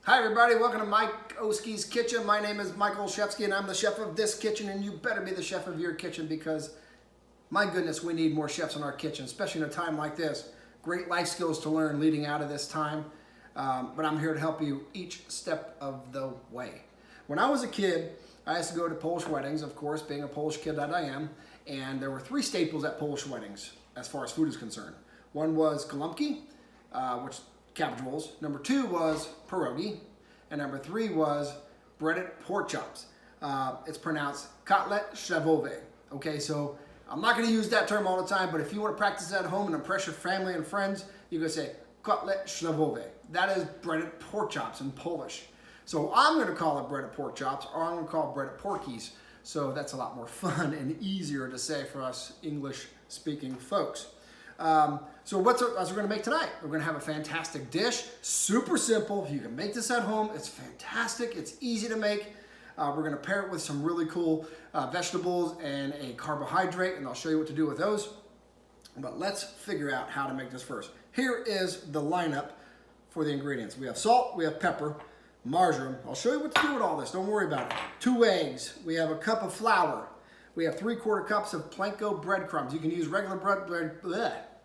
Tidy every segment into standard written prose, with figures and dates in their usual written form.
Hi everybody, welcome to Mike Oski's Kitchen. My name is Michael Olszewski and I'm the chef of this kitchen, and you better be the chef of your kitchen because my goodness, we need more chefs in our kitchen, especially in a time like this. Great life skills to learn leading out of this time, but I'm here to help you each step of the way. When I was a kid, I used to go to Polish weddings, of course, being a Polish kid that I am, and there were three staples at Polish weddings as far as food is concerned. One was golumki, which cabbage rolls. Number two was pierogi, and number three was breaded pork chops. It's pronounced KOTLET SCHABOWY. Okay, so I'm not going to use that term all the time, but if you want to practice at home and impress your family and friends, you can say KOTLET SCHABOWY. That is breaded pork chops in Polish. So I'm going to call it breaded pork chops, or I'm going to call it breaded porkies. So that's a lot more fun and easier to say for us English-speaking folks. So what we're going to make tonight? We're going to have a fantastic dish, super simple. You can make this at home. It's fantastic. It's easy to make. We're going to pair it with some really cool vegetables and a carbohydrate, and I'll show you what to do with those. But let's figure out how to make this first. Here is the lineup for the ingredients. We have salt, we have pepper, marjoram. I'll show you what to do with all this. Don't worry about it. 2 eggs. We have a cup of flour. We have 3/4 cups of panko breadcrumbs. You can use regular bread.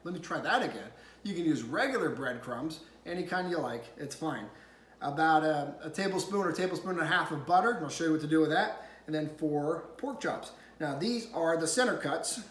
Let me try that again. You can use regular breadcrumbs, any kind you like. It's fine. About a tablespoon or tablespoon and a half of butter, and I'll show you what to do with that. And then 4 pork chops. Now these are the center cuts,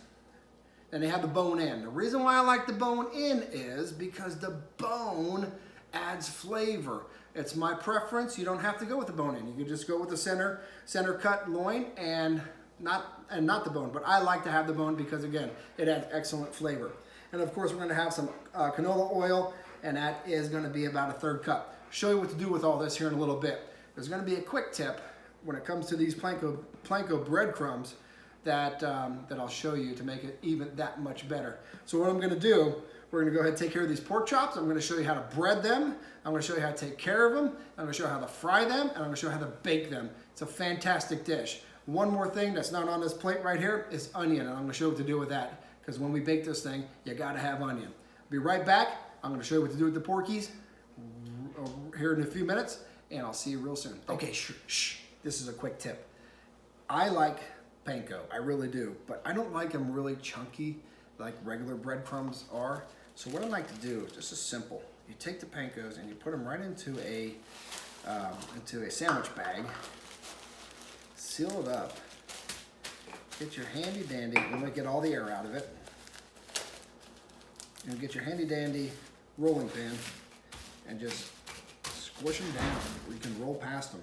and they have the bone in. The reason why I like the bone in is because the bone adds flavor. It's my preference. You don't have to go with the bone in. You can just go with the center cut loin and not the bone, but I like to have the bone because again, it adds excellent flavor. And of course, we're going to have some canola oil, and that is going to be about a 1/3 cup. Show you what to do with all this here in a little bit. There's going to be a quick tip when it comes to these panko breadcrumbs that I'll show you to make it even that much better. So what I'm going to do, we're going to go ahead and take care of these pork chops. I'm going to show you how to bread them. I'm going to show you how to take care of them. I'm going to show you how to fry them, and I'm going to show you how to bake them. It's a fantastic dish. One more thing that's not on this plate right here is onion, and I'm going to show you what to do with that. Because when we bake this thing, you got to have onion. Be right back. I'm going to show you what to do with the porkies here in a few minutes, and I'll see you real soon. Okay, shh. This is a quick tip. I like panko, I really do, but I don't like them really chunky like regular breadcrumbs are. So what I like to do is just as simple. You take the pankos and you put them right into a sandwich bag, seal it up, get your handy dandy, you might get all the air out of it, and get your handy dandy rolling pin and just squish them down where you can roll past them.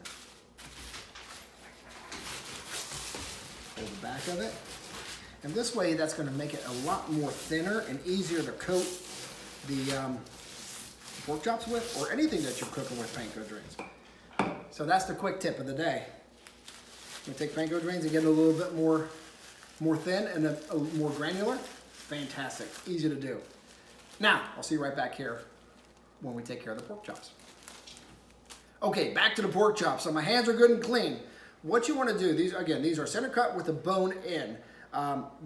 Hold the back of it, and this way that's going to make it a lot more thinner and easier to coat the pork chops with, or anything that you're cooking with panko drains. So that's the quick tip of the day. You take panko drains and get it a little bit more thin and a more granular. Fantastic, easy to do. Now, I'll see you right back here when we take care of the pork chops. Okay, back to the pork chops. So my hands are good and clean. What you want to do, these are center cut with the bone in.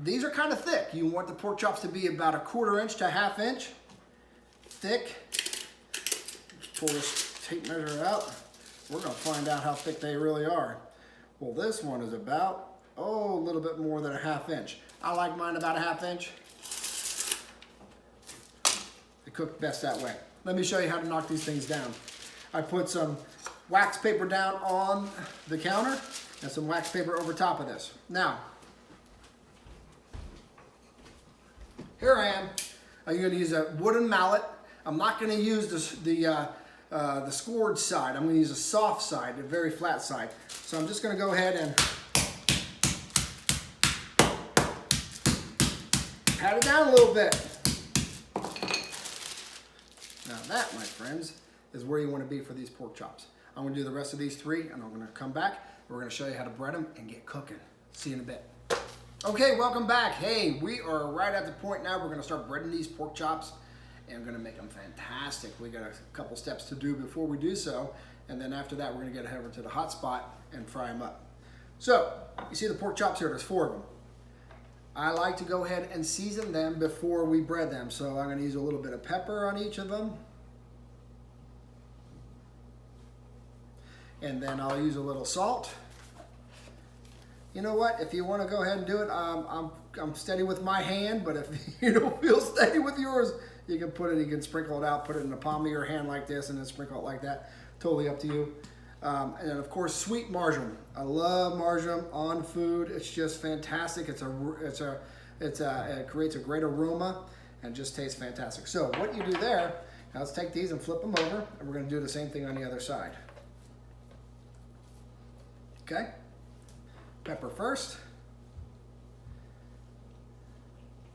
These are kind of thick. You want the pork chops to be about a 1/4 inch to 1/2 inch thick. Let's pull this tape measure out. We're going to find out how thick they really are. Well, this one is about, a little bit more than a 1/2 inch. I like mine about a 1/2 inch. They cook best that way. Let me show you how to knock these things down. I put some wax paper down on the counter and some wax paper over top of this. Now, here I am. I'm going to use a wooden mallet. I'm not going to use the scored side. I'm going to use a soft side, a very flat side. So I'm just going to go ahead and pat it down a little bit. Now that, my friends, is where you want to be for these pork chops. I'm going to do the rest of these 3, and I'm going to come back. We're going to show you how to bread them and get cooking. See you in a bit. Okay, welcome back. Hey, we are right at the point now. We're going to start breading these pork chops, and we're going to make them fantastic. We got a couple steps to do before we do so, and then after that, we're going to get over to the hot spot and fry them up. So, you see the pork chops here? There's 4 of them. I like to go ahead and season them before we bread them. So I'm going to use a little bit of pepper on each of them. And then I'll use a little salt. You know what? If you want to go ahead and do it, I'm steady with my hand, but if you don't feel steady with yours, you can put it, you can sprinkle it out, put it in the palm of your hand like this, and then sprinkle it like that. Totally up to you. And then of course, sweet marjoram. I love marjoram on food. It's just fantastic. It creates a great aroma and just tastes fantastic. So what you do there, now let's take these and flip them over, and we're going to do the same thing on the other side. Okay? Pepper first.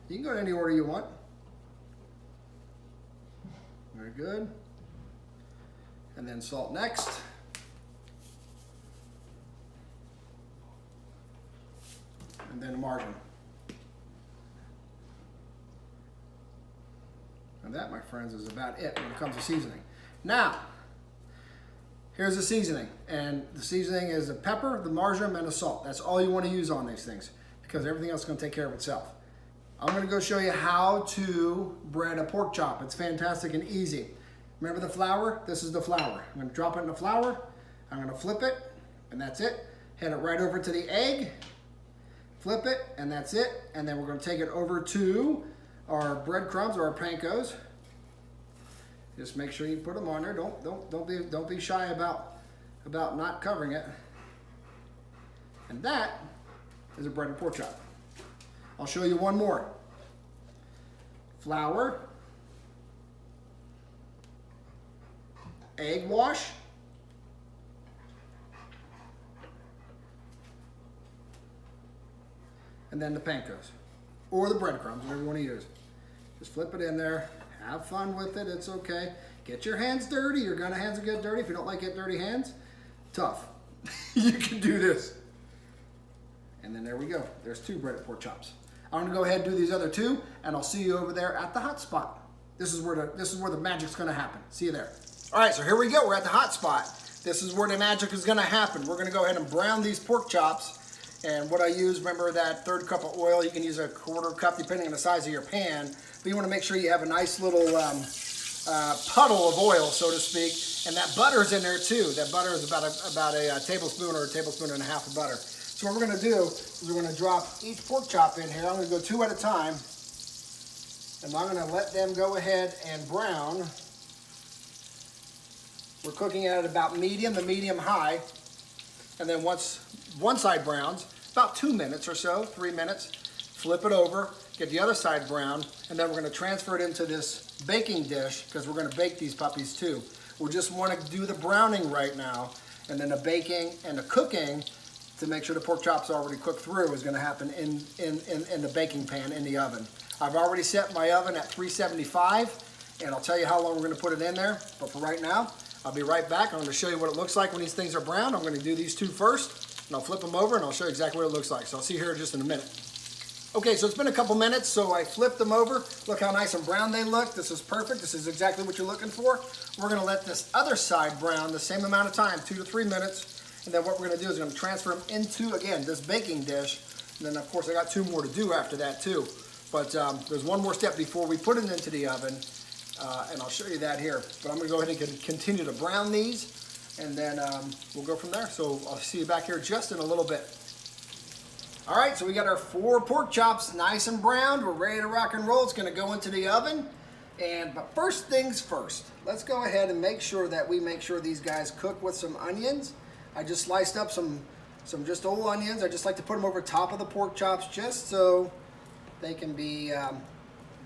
You can go in any order you want. Very good. And then salt next. And then marjoram. And that, my friends, is about it when it comes to seasoning. Now, here's the seasoning. And the seasoning is the pepper, the marjoram, and the salt. That's all you want to use on these things because everything else is going to take care of itself. I'm going to go show you how to bread a pork chop. It's fantastic and easy. Remember the flour? This is the flour. I'm going to drop it in the flour. I'm going to flip it, and that's it. Head it right over to the egg. Flip it, and that's it. And then we're going to take it over to our breadcrumbs or our pancos. Just make sure you put them on there. Don't be shy about not covering it. And that is a breaded pork chop. I'll show you one more. Flour, egg wash, and then the pancos or the breadcrumbs, whatever you want to use. Just flip it in there. Have fun with it. It's okay. Get your hands dirty. Your hands will get dirty. If you don't like getting dirty hands, tough. You can do this. And then there we go. There's 2 breaded pork chops. I'm going to go ahead and do these other 2, and I'll see you over there at the hot spot. This is where the magic's going to happen. See you there. All right, so here we go. We're at the hot spot. This is where the magic is going to happen. We're going to go ahead and brown these pork chops. And what I use, remember that 1/3 cup of oil. You can use a 1/4 cup depending on the size of your pan. But you want to make sure you have a nice little puddle of oil, so to speak. And that butter's in there too. That butter is about a tablespoon or a tablespoon and a half of butter. So what we're going to do is we're going to drop each pork chop in here. I'm going to go 2 at a time. And I'm going to let them go ahead and brown. We're cooking it at about medium to medium high. And then once one side browns, about 2 minutes or so, 3 minutes, flip it over, get the other side brown, and then we're going to transfer it into this baking dish because we're going to bake these puppies too. We just want to do the browning right now, and then the baking and the cooking to make sure the pork chop's already cooked through is going to happen in the baking pan in the oven. I've already set my oven at 375, and I'll tell you how long we're going to put it in there. But for right now, I'll be right back. I'm going to show you what it looks like when these things are brown. I'm going to do these 2 first, and I'll flip them over, and I'll show you exactly what it looks like. So I'll see you here just in a minute. Okay, so it's been a couple minutes, so I flipped them over. Look how nice and brown they look. This is perfect. This is exactly what you're looking for. We're going to let this other side brown the same amount of time, 2 to 3 minutes. And then what we're going to do is we're going to transfer them into, again, this baking dish. And then, of course, I got 2 more to do after that, too. But there's one more step before we put it into the oven, and I'll show you that here. But I'm going to go ahead and continue to brown these, and then we'll go from there. So I'll see you back here just in a little bit. All right, so we got our 4 pork chops nice and browned. We're ready to rock and roll. It's going to go into the oven. But first things first, let's go ahead and make sure that we make sure these guys cook with some onions. I just sliced up some just old onions. I just like to put them over top of the pork chops just so they can be,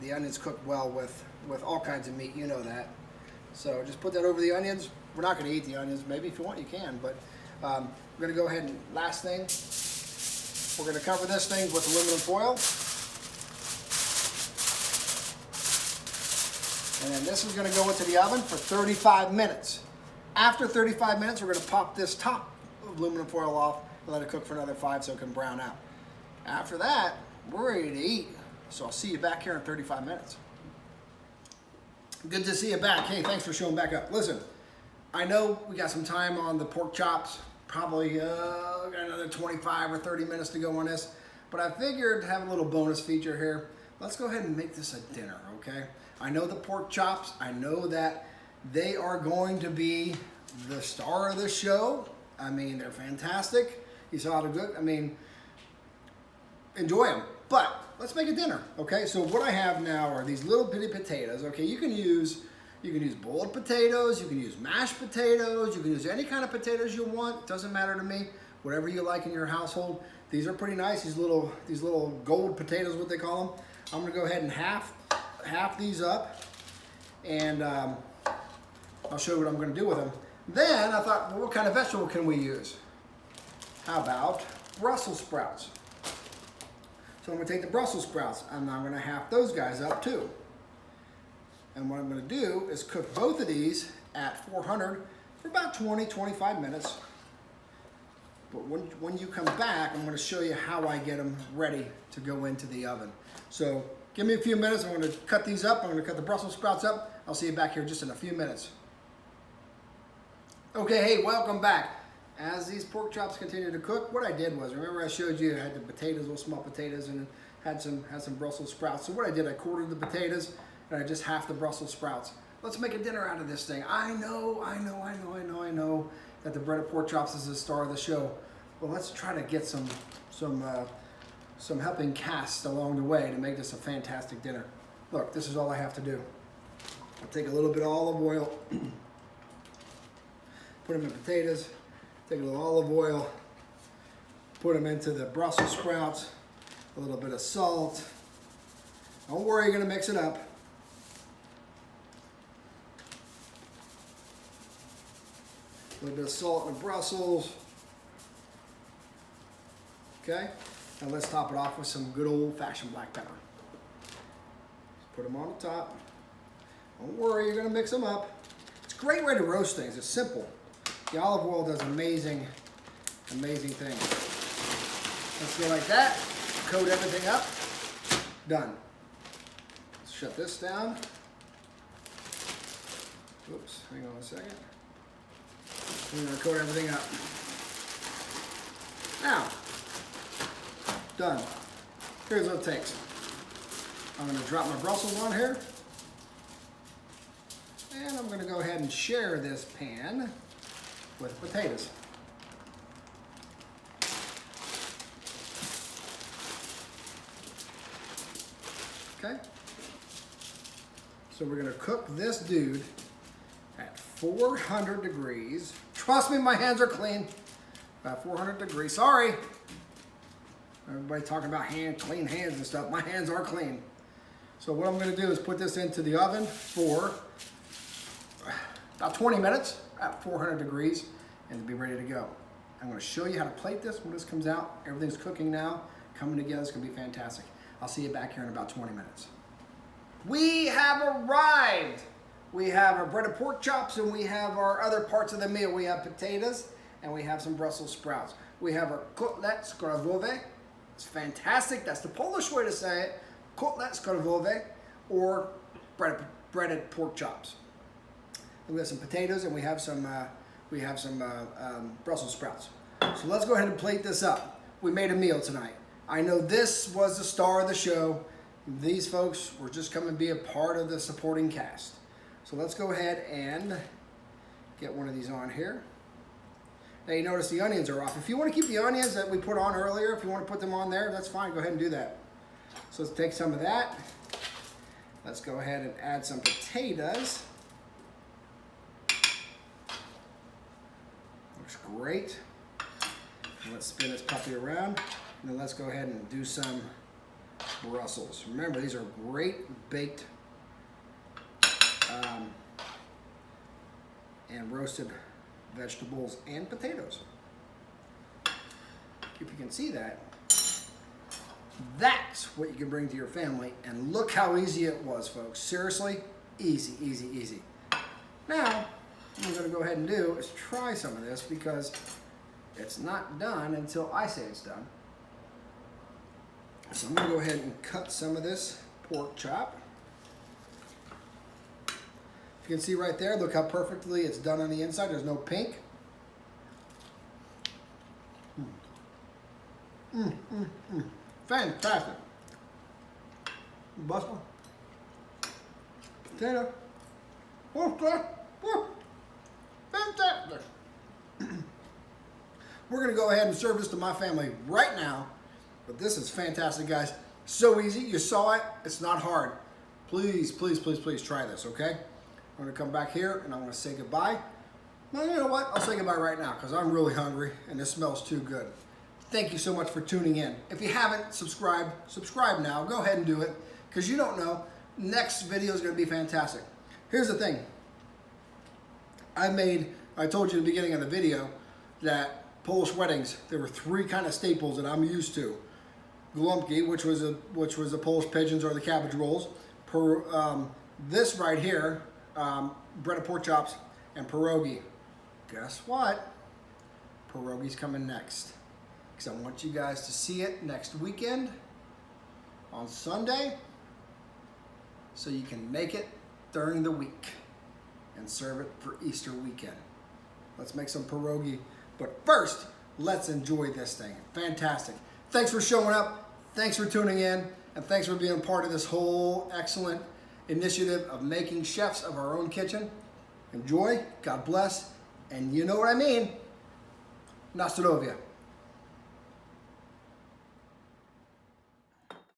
the onions cook well with all kinds of meat, you know that. So just put that over the onions. We're not going to eat the onions. Maybe if you want, you can. But we're going to go ahead and, last thing, we're going to cover this thing with aluminum foil. And then this is going to go into the oven for 35 minutes. After 35 minutes, we're going to pop this top aluminum foil off and let it cook for another 5 so it can brown out. After that, we're ready to eat. So I'll see you back here in 35 minutes. Good to see you back. Hey, thanks for showing back up. Listen, I know we got some time on the pork chops. Probably got another 25 or 30 minutes to go on this. But I figured to have a little bonus feature here. Let's go ahead and make this a dinner, okay? I know the pork chops. I know that they are going to be the star of the show. I mean, they're fantastic. You saw how to cook. I mean, enjoy them. But let's make a dinner, okay? So what I have now are these little bitty potatoes, okay? You can use boiled potatoes, you can use mashed potatoes, you can use any kind of potatoes you want. Doesn't matter to me. Whatever you like in your household. These are pretty nice. These little gold potatoes, what they call them. I'm gonna go ahead and half these up, and I'll show you what I'm gonna do with them. Then I thought, well, what kind of vegetable can we use? How about Brussels sprouts? So I'm gonna take the Brussels sprouts and I'm gonna half those guys up too. And what I'm gonna do is cook both of these at 400 for about 20-25 minutes. But when you come back, I'm gonna show you how I get them ready to go into the oven. So give me a few minutes. I'm gonna cut these up. I'm gonna cut the Brussels sprouts up. I'll see you back here just in a few minutes. Okay, hey, welcome back. As these pork chops continue to cook, what I did was, remember I showed you I had the potatoes, little small potatoes, and had some Brussels sprouts. So what I did, I quartered the potatoes, and I just halved the Brussels sprouts. Let's make a dinner out of this thing. I know that the breaded pork chops is the star of the show. Well, let's try to get some helping casts along the way to make this a fantastic dinner. Look, this is all I have to do. I'll take a little bit of olive oil, put them in the potatoes, take a little olive oil, put them into the Brussels sprouts, a little bit of salt. Don't worry, you're gonna mix it up. A little bit of salt in the Brussels. Okay, and let's top it off with some good old-fashioned black pepper. Put them on the top. Don't worry, you're gonna mix them up. It's a great way to roast things. It's simple. The olive oil does amazing things. Let's go like that. Coat everything up. Done. Let's shut this down. Oops, hang on a second. We're gonna coat everything up. Now, done. Here's what it takes. I'm gonna drop my Brussels on here. And I'm gonna go ahead and share this pan with potatoes. Okay. So we're gonna cook this dude at 400 degrees. Trust me, my hands are clean. About 400 degrees. Sorry. Everybody talking about clean hands and stuff. My hands are clean. So what I'm gonna do is put this into the oven for about 20 minutes at 400 degrees and be ready to go. I'm gonna show you how to plate this when this comes out. Everything's cooking now, coming together. It's gonna be fantastic. I'll see you back here in about 20 minutes. We have arrived. We have our breaded pork chops and we have our other parts of the meal. We have potatoes and we have some Brussels sprouts. We have our KOTLET SCHABOWY. It's fantastic. That's the Polish way to say it. KOTLET SCHABOWY, or breaded pork chops. And we have some potatoes and we have some Brussels sprouts. So let's go ahead and plate this up. We made a meal tonight. I know this was the star of the show. These folks were just coming to be a part of the supporting cast. So let's go ahead and get one of these on here. Now you notice the onions are off. If you want to keep the onions that we put on earlier, if you want to put them on there, that's fine. Go ahead and do that. So let's take some of that. Let's go ahead and add some potatoes. Looks great. And let's spin this puppy around. And then let's go ahead and do some Brussels. Remember, these are great baked and roasted vegetables and potatoes. If you can see that, that's what you can bring to your family. And look how easy it was, folks. Seriously, easy, easy, easy. Now, what I'm gonna go ahead and do is try some of this because it's not done until I say it's done. So I'm gonna go ahead and cut some of this pork chop. You can see right there, look how perfectly it's done on the inside. There's no pink. Fantastic. Bustle. Potato. Oh, fantastic. We're gonna go ahead and serve this to my family right now. But this is fantastic, guys. So easy, you saw it, it's not hard. Please, please, please, please try this, okay? I'm gonna come back here and I'm gonna say goodbye. Well, you know what? I'll say goodbye right now because I'm really hungry and this smells too good. Thank you so much for tuning in. If you haven't subscribed, subscribe now. Go ahead and do it because you don't know. Next video is gonna be fantastic. Here's the thing. I told you in the beginning of the video that Polish weddings, there were 3 kind of staples that I'm used to. Glumpki, which was the Polish pigeons or the cabbage rolls. This right here, bread of pork chops and pierogi. Guess what? Pierogi's coming next. Because I want you guys to see it next weekend on Sunday so you can make it during the week and serve it for Easter weekend. Let's make some pierogi. But first, let's enjoy this thing. Fantastic. Thanks for showing up. Thanks for tuning in. And thanks for being part of this whole excellent initiative of making chefs of our own kitchen. Enjoy. God bless. And you know what I mean. Na zdrowie.